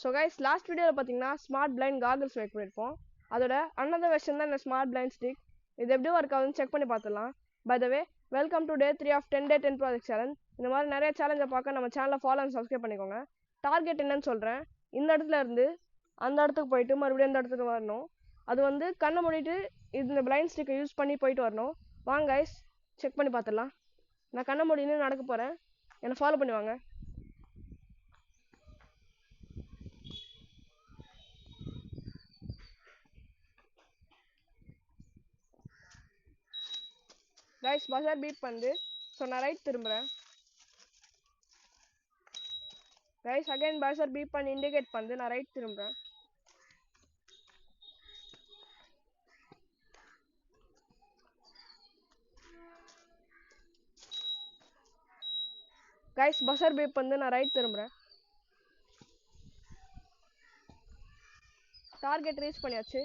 So guys last வீடியோவில் பார்த்தீங்கன்னா smart blind காகல்ஸ் make பண்ணியிருப்போம். அதோட அனதர் வெர்ஷன் தான் இந்த ஸ்மார்ட் பிளைண்ட் ஸ்டிக். இது எப்படி ஒர்க் ஆகுதுன்னு செக் பண்ணி பார்த்துடலாம். By the way, welcome to day 3 of 10 Day 10 project challenge. இந்த மாதிரி நிறைய சேலஞ்சை பார்க்க நம்ம சேனலை ஃபாலோ அண்ட் சப்ஸ்கிரைப் பண்ணிக்கோங்க. டார்கெட் என்னன்னு சொல்கிறேன். இந்த இடத்துல இருந்து அந்த இடத்துக்கு போயிட்டு மறுபடியும் இந்த இடத்துக்கு வரணும். அது வந்து கண்ணை மூடிட்டு இந்த பிளைண்ட் ஸ்டிக்கை யூஸ் பண்ணி போயிட்டு வரணும். வாங்க கைஸ் செக் பண்ணி பார்த்துடலாம். நான் கண்ணை மூடின்னு நடக்க போகிறேன். என்னை ஃபாலோ பண்ணி வாங்க. கைஸ் பஸர் பீட் பண்ணுது. ஸோ நான் ரைட் திரும்புகிறேன். கைஸ் அகைன் பஸர் பீட் பண்ணி இண்டிகேட் பண்ணுது. நான் ரைட் திரும்புகிறேன். கைஸ் பஸர் பீப் வந்து நான் ரைட் திரும்புகிறேன். டார்கெட் ரீச் பண்ணியாச்சு.